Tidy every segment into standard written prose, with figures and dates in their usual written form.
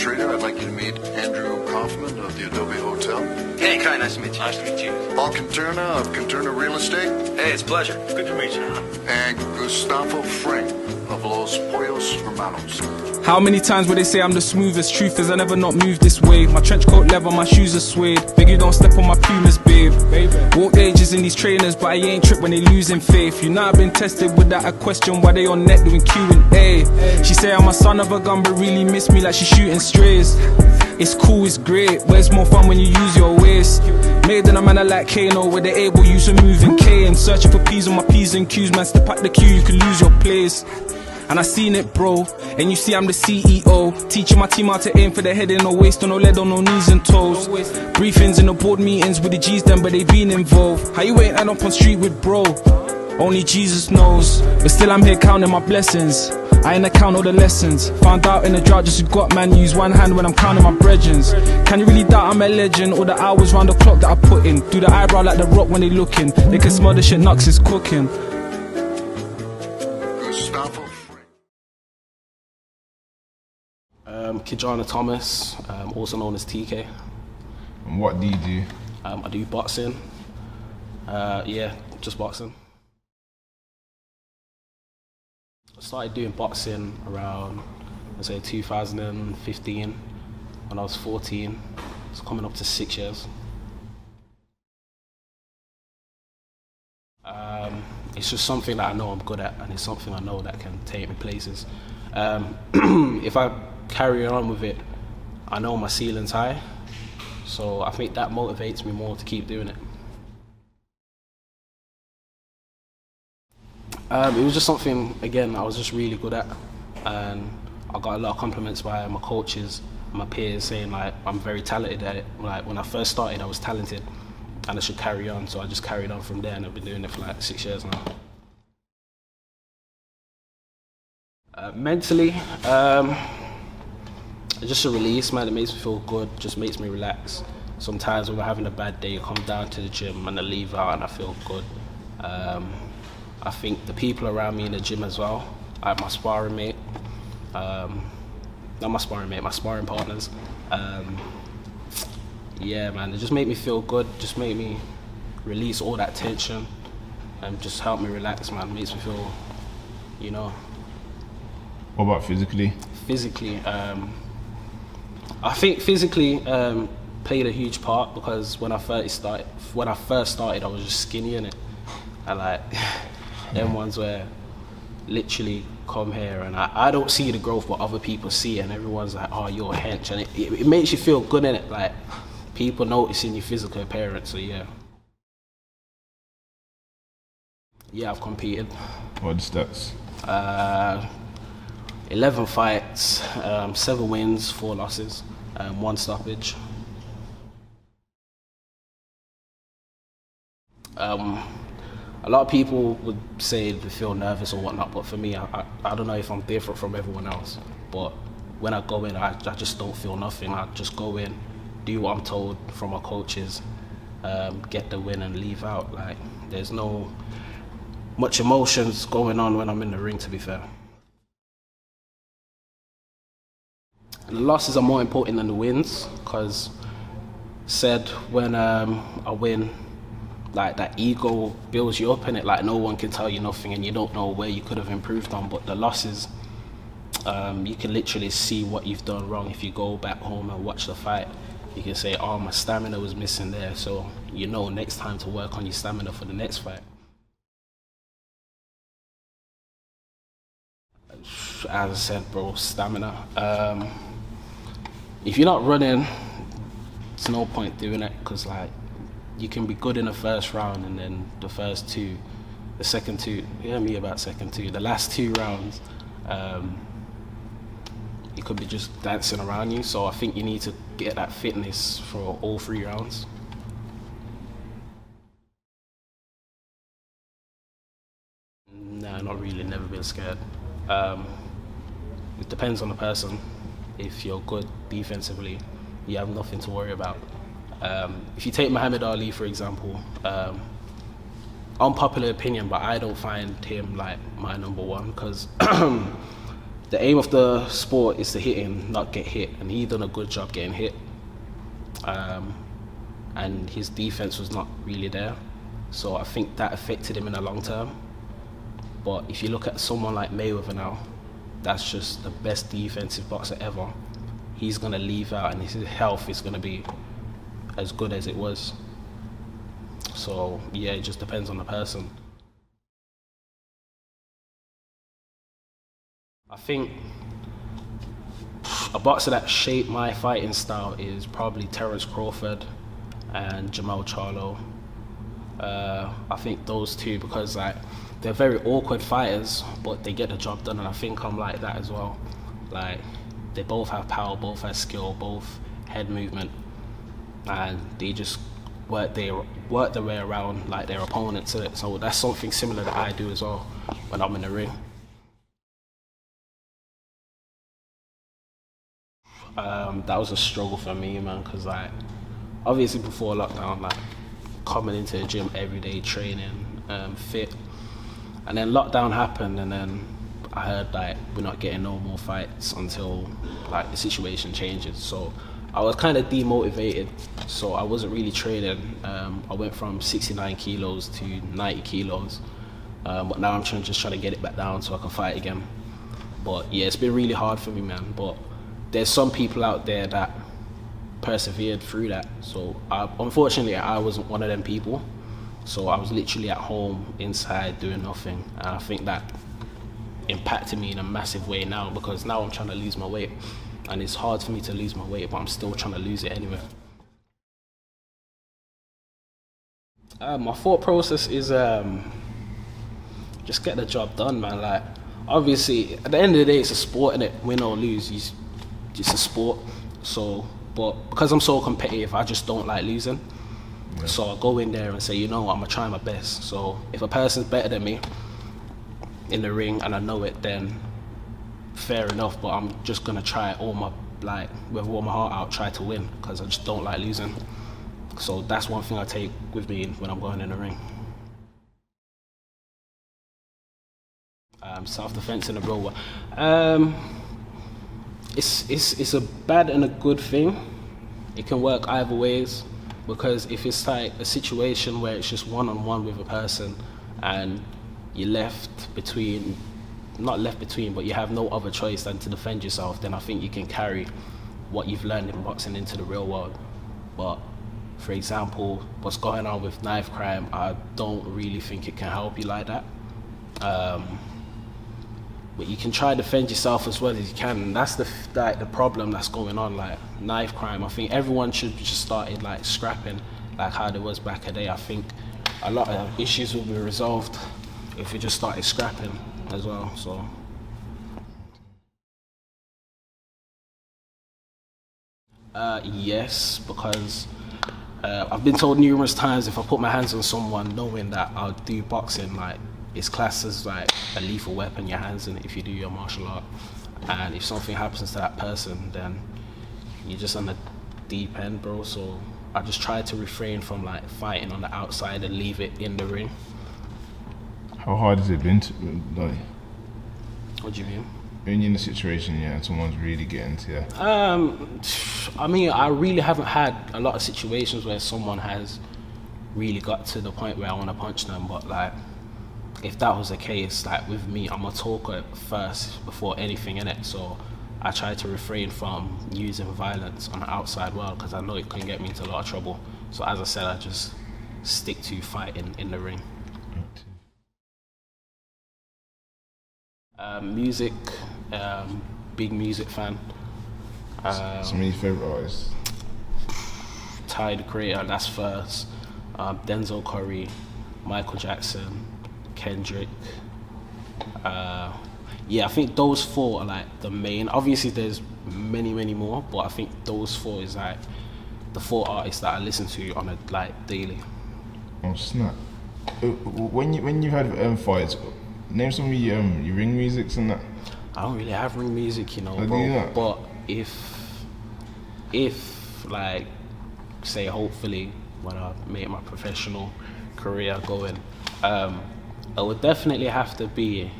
trader. I'd like you to meet Andrew Kaufman of the Adobe Hotel. Hey, Kai, nice to meet you. Nice to meet you. Paul Canturna of Canturna Real Estate. Hey, it's a pleasure. Good to meet you. And Gustavo Frank of Los Pollos Hermanos. How many times will they say I'm the smoothest? Truth is I never not moved this way. My trench coat leather, my shoes are suede. Beg you don't step on my Pumas, babe. Walked ages in these trainers, but I ain't tripped when they losing faith. You know I've been tested without a question. Why they on net doing Q&A? She say I'm a son of a gun, but really miss me like she shooting strays. It's cool, it's great, but it's more fun when you use your waist. Made in a manner like Kano, where they're able use a moving K. And searching for P's on my P's and Q's, man, step out the queue, you can lose your place. And I seen it, bro, and you see I'm the CEO. Teaching my team how to aim for the head and no waist, on no lead, on no knees and toes. Briefings in the board meetings with the G's them, but they been involved. How you ain't end up on street with bro? Only Jesus knows. But still I'm here counting my blessings. I ain't account all the lessons. Found out in the drought just got man, use one hand when I'm counting my brethrens. Can you really doubt I'm a legend? All the hours round the clock that I put in. Do the eyebrow like the rock when they looking. They can smell the shit Nux is cooking. Gustavo Frank. Kijana Thomas, also known as Teekay. And what do you do? I do boxing. Yeah, just boxing. I started doing boxing around, let's say 2015, when I was 14. It's coming up to 6 years. It's just something that I know I'm good at, and it's something I know that can take me places. If I carry on with it, I know my ceiling's high, so I think that motivates me more to keep doing it. It was just something, again, I was just really good at, and I got a lot of compliments by my coaches, my peers, saying like I'm very talented at it. Like when I first started, I was talented, and I should carry on, so I just carried on from there, and I've been doing it for like 6 years now. Mentally, it's just a release, man. It makes me feel good, just makes me relax. Sometimes when we're having a bad day, I come down to the gym and I leave out and I feel good. I think the people around me in the gym as well, like my sparring mate, not my sparring mate, my sparring partners. Yeah, man, they just make me feel good, just make me release all that tension and just help me relax, man. It makes me feel, you know. What about physically? Physically, I think physically played a huge part, because when I first started, I was just skinny, innit? And like them ones where literally come here and I don't see the growth, but other people see it, and everyone's like, oh, you're a hench, and it makes you feel good, innit? Like people noticing your physical appearance. So yeah, I've competed. What stats? 11 fights, 7 wins, 4 losses, 1 stoppage. A lot of people would say they feel nervous or whatnot, but for me, I don't know if I'm different from everyone else, but when I go in, I just don't feel nothing. I just go in, do what I'm told from my coaches, get the win and leave out. Like, there's no much emotions going on when I'm in the ring, to be fair. The losses are more important than the wins, because said when I win, like that ego builds you up in it, like no one can tell you nothing and you don't know where you could have improved on. But the losses, you can literally see what you've done wrong. If you go back home and watch the fight, you can say, oh, my stamina was missing there, so you know next time to work on your stamina for the next fight. As I said, bro, stamina. If you're not running, there's no point doing it, because like you can be good in the first round, and then the second two, the last 2 rounds, you could be just dancing around you. So I think you need to get that fitness for all 3 rounds. Nah, not really, never been scared. It depends on the person. If you're good defensively, you have nothing to worry about. If you take Muhammad Ali, for example, unpopular opinion, but I don't find him like my number one, because the aim of the sport is to hit him, not get hit, and he done a good job getting hit. And his defense was not really there, so I think that affected him in the long term. But if you look at someone like Mayweather now, that's just the best defensive boxer ever. He's gonna leave out, and his health is gonna be as good as it was. So yeah, it just depends on the person. I think a boxer that shaped my fighting style is probably Terence Crawford and Jamal Charlo. I think those two, because like they're very awkward fighters, but they get the job done, and I think I'm like that as well. Like they both have power, both have skill, both head movement, and they just work their way around like their opponents. So that's something similar that I do as well when I'm in the ring. That was a struggle for me, man, because like obviously before lockdown, like coming into the gym every day, training, fit, and then lockdown happened, and then I heard like we're not getting no more fights until like the situation changes. So I was kind of demotivated, so I wasn't really training. I went from 69 kilos to 90 kilos, but now I'm just trying to get it back down so I can fight again. But yeah, it's been really hard for me, man. But there's some people out there that persevered through that. So unfortunately, I wasn't one of them people. So I was literally at home inside doing nothing. And I think that impacted me in a massive way now, because now I'm trying to lose my weight. And it's hard for me to lose my weight, but I'm still trying to lose it anyway. My thought process is just get the job done, man. Like, obviously, at the end of the day, it's a sport, innit? Win or lose, it's a sport. So, but because I'm so competitive, I just don't like losing. Yeah. So I go in there and say, you know what, I'm gonna try my best. So if a person's better than me in the ring and I know it, then fair enough. But I'm just gonna try with all my heart out, try to win, because I just don't like losing. So that's one thing I take with me when I'm going in the ring. Self-defense in the real world. It's a bad and a good thing. It can work either ways, because if it's like a situation where it's just one-on-one with a person and you're not left between, but you have no other choice than to defend yourself, then I think you can carry what you've learned in boxing into the real world. But for example, what's going on with knife crime, I don't really think it can help you like that. But you can try to defend yourself as well as you can, and that's the problem that's going on. Like knife crime, I think everyone should just started like scrapping, like how there was back in the day. I think a lot of issues will be resolved if we just started scrapping as well. So yes, because I've been told numerous times if I put my hands on someone knowing that I'll do boxing, like it's classed as like a lethal weapon, your hands in it, if you do your martial art. And if something happens to that person, then you're just on the deep end, bro. So I just try to refrain from like fighting on the outside and leave it in the ring. How hard has it been to, like, What do you mean? when you're in a situation, yeah, and someone's really getting to you? I mean, I really haven't had a lot of situations where someone has really got to the point where I want to punch them, but like, if that was the case, like with me, I'm a talker first before anything in it. So I try to refrain from using violence on the outside world, because I know it can get me into a lot of trouble. So as I said, I just stick to fighting in the ring. Music, big music fan. Some of your favourite artists? Ty the Creator, that's first. Denzel Curry, Michael Jackson, Kendrick. Yeah, I think those four are like the main. Obviously there's many more, but I think those four is like the four artists that I listen to on a like daily. Oh snap. When you had fights, name some of your ring musics and that. I don't really have ring music, you know, but if like say hopefully when I make my professional career going, it would definitely have to be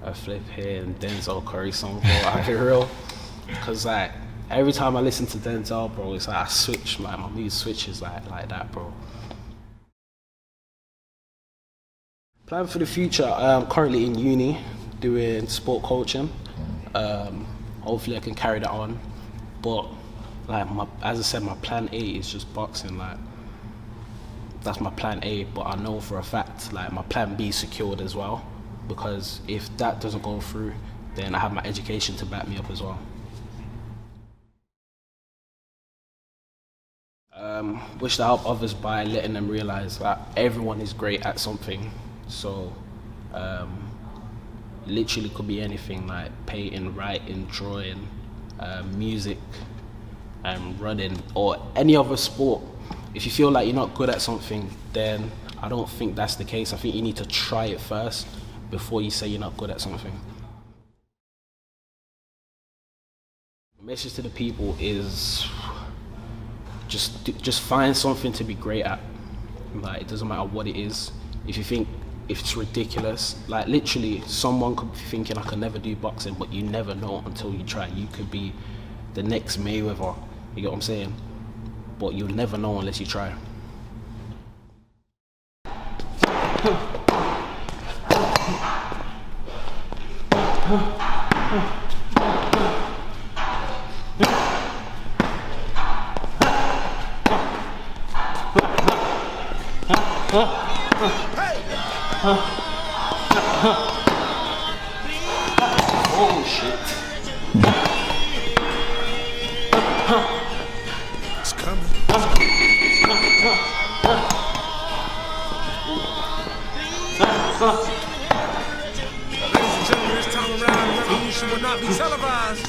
a flip here and Denzel Curry song, bro. I'll be real. Cause like every time I listen to Denzel, bro, it's like I switch, like my mood switches like that, bro. Plan for the future, I'm currently in uni doing sport coaching. Hopefully I can carry that on. But like as I said, my plan A is just boxing. Like that's my plan A, but I know for a fact like my plan B is secured as well, because if that doesn't go through, then I have my education to back me up as well. Wish to help others by letting them realize that everyone is great at something. So literally could be anything, like painting, writing, drawing, music, running, or any other sport. If you feel like you're not good at something, then I don't think that's the case. I think you need to try it first before you say you're not good at something. Message to the people is just find something to be great at. Like, it doesn't matter what it is. If you think if it's ridiculous, like literally someone could be thinking I can never do boxing, but you never know until you try. You could be the next Mayweather, you get what I'm saying? But you'll never know unless you try. Oh shit. It's coming. Ladies and gentlemen, this time around, the revolution will not be televised.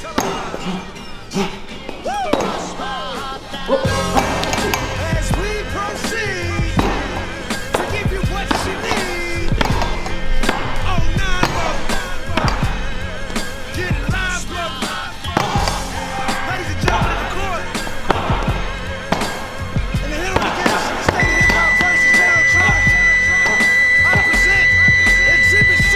As we proceed to give you what you need. Oh, 9-1. Get it live, brother. Ladies and gentlemen of the court. In the hill against the state hip-hop versus Taylor Trump, I present Exhibit C.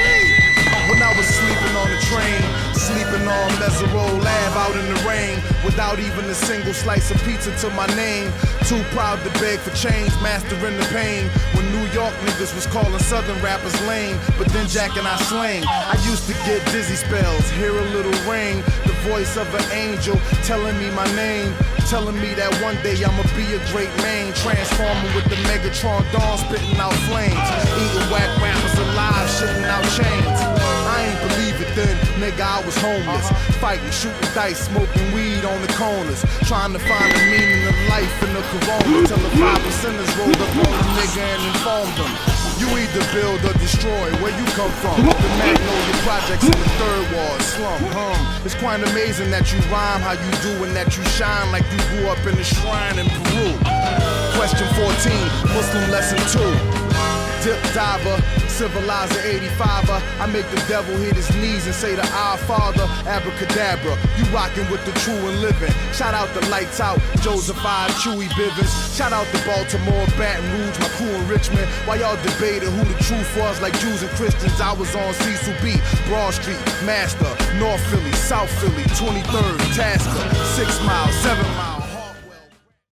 When I was sleeping on the train, sleeping on Mesero Lab out in the rain, without even a single slice of pizza to my name. Too proud to beg for change, mastering the pain. When New York niggas was calling Southern rappers lame, but then Jack and I slang. I used to get dizzy spells, hear a little ring, the voice of an angel telling me my name, telling me that one day I'ma be a great man, transforming with the Megatron dawn, spitting out flames, eating whack rappers alive, shitting out chains. I ain't believe it then, nigga, I was homeless, fighting, shooting dice, smoking weed on the corners, trying to find the meaning of life in the corona, till the 5%ers rolled up on the nigga and informed them. You either build or destroy, where you come from. The Magnolia Projects in the Third Ward slum, It's quite amazing that you rhyme how you do and that you shine like you grew up in a shrine in Peru. Question 14, Muslim lesson 2. Dip diver, civilizer 85er. I make the devil hit his knees and say to our Father, abracadabra. You rockin' with the true and living. Shout out the Lights Out, Joseph I, Chewy Bivens. Shout out to Baltimore, Baton Rouge, my crew in Richmond. While y'all debated who the truth was, like Jews and Christians, I was on Cecil B, Broad Street, Master, North Philly, South Philly, 23rd, Tasker, 6 Mile, 7 Mile.